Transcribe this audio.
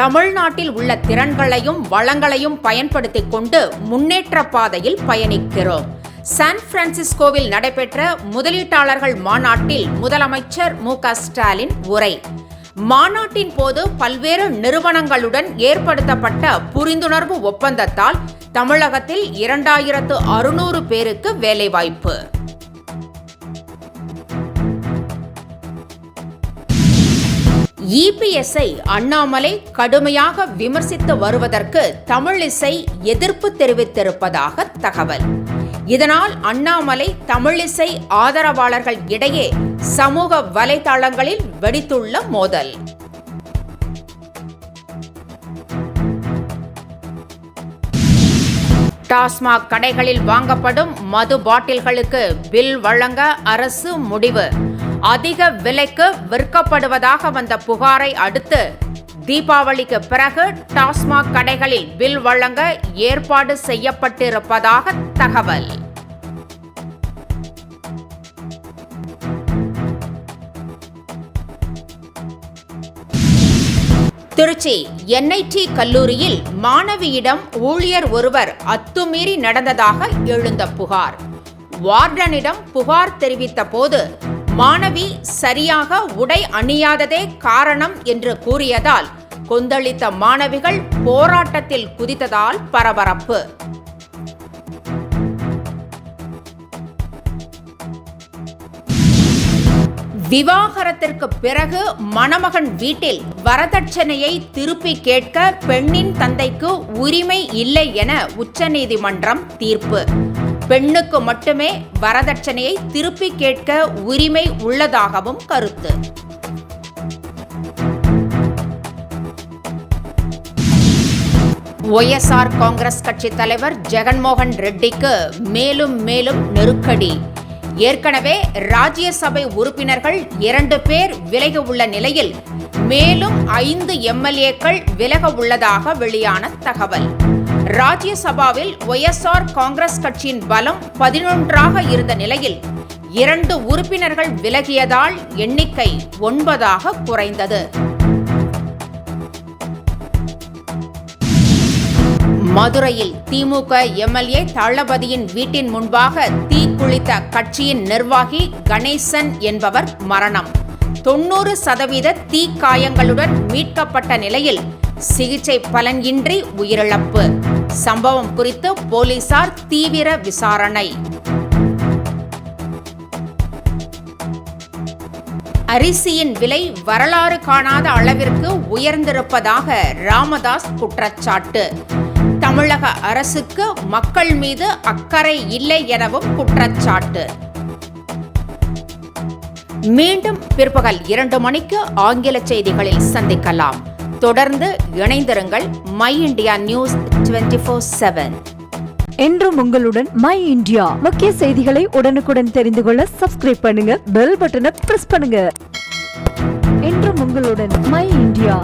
தமிழ்நாட்டில் உள்ள திறன்களையும் வளங்களையும் பயன்படுத்திக் கொண்டு முன்னேற்ற பாதையில் பயணிக்கிறோம். சான் பிரான்சிஸ்கோவில் நடைபெற்ற முதலீட்டாளர்கள் மாநாட்டில் முதலமைச்சர் மு.க. ஸ்டாலின் உரை. மாநாட்டின் போது பல்வேறு நிறுவனங்களுடன் ஏற்படுத்தப்பட்ட புரிந்துணர்வு ஒப்பந்தத்தால் தமிழகத்தில் 2600 பேருக்கு வேலைவாய்ப்பு. இபிஎஸ்ஐ அண்ணாமலை கடுமையாக விமர்சித்து வருவதற்கு தமிழிசை எதிர்ப்பு தெரிவித்திருப்பதாக தகவல். இதனால் அண்ணாமலை தமிழிசை ஆதரவாளர்கள் இடையே சமூக வலைதளங்களில் வெடித்துள்ள மோதல். டாஸ்மாக் கடைகளில் வாங்கப்படும் மது பாட்டில்களுக்கு பில் வழங்க அரசு முடிவு. அதிக விலைக்கு விற்கப்படுவதாக வந்த புகாரை அடுத்து தீபாவளிக்கு பிறகு டாஸ்மாக் கடைகளில் பில் வழங்க ஏற்பாடு செய்யப்பட்டிருப்பதாக தகவல். திருச்சி என்ஐடி கல்லூரியில் மாணவியிடம் ஊழியர் ஒருவர் அத்துமீறி நடந்ததாக எழுந்த புகார். வார்டனிடம் புகார் தெரிவித்த போது மாணவி சரியாக உடை அணியாததே காரணம் என்று கூறியதால் கொந்தளித்த மாணவிகள் போராட்டத்தில் குதித்ததால் பரபரப்பு. விவாகரத்திற்கு பிறகு மணமகன் வீட்டில் வரதட்சணையை திருப்பி கேட்க பெண்ணின் தந்தைக்கு உரிமை இல்லை என உச்சநீதிமன்றம் தீர்ப்பு. பெண்ணுக்கு மட்டுமே வரதட்சணையை திருப்பி கேட்க உரிமை உள்ளதாகவும் கருத்து. ஒய்எஸ்ஆர் காங்கிரஸ் கட்சி தலைவர் ஜெகன்மோகன் ரெட்டிக்கு மேலும் நெருக்கடி. ஏற்கனவே ராஜ்யசபை உறுப்பினர்கள் 2 பேர் விலக உள்ள நிலையில் மேலும் 5 எம்எல்ஏக்கள் விலக உள்ளதாக வெளியான தகவல். ராஜ்யசபாவில் ஒய்எஸ்ஆர் காங்கிரஸ் கட்சியின் பலம் 11ஆக இருந்த நிலையில் 2 உறுப்பினர்கள் விலகியதால் எண்ணிக்கை 9ஆக குறைந்தது. மதுரையில் திமுக எம்எல்ஏ தளபதியின் வீட்டின் முன்பாக தீக்குளித்த கட்சியின் நிர்வாகி கணேசன் என்பவர் மரணம். 90% தீக்காயங்களுடன் மீட்கப்பட்ட நிலையில் சிகிச்சை பலனின்றி உயிரிழப்பு. சம்பவம் குறித்து போலீசார் தீவிர விசாரணை. அரிசியின் விலை வரலாறு காணாத அளவிற்கு உயர்ந்திருப்பதாக ராமதாஸ் குற்றச்சாட்டு. தமிழக அரசுக்கு மக்கள் மீது அக்கறை இல்லை எனவும் குற்றச்சாட்டு. மீண்டும் பிற்பகல் 2 மணிக்கு ஆங்கில செய்திகளில் சந்திக்கலாம். தொடர்ந்து இணைந்திருங்கள். My India news 24/7. என்றும் உங்களுடன் மை இந்தியா. முக்கிய செய்திகளை உடனுக்குடன் தெரிந்து கொள்ள சப்ஸ்கிரைப் பண்ணுங்க, பெல் பட்டனை பிரஸ் பண்ணுங்க. என்றும் உங்களுடன் மை இந்தியா.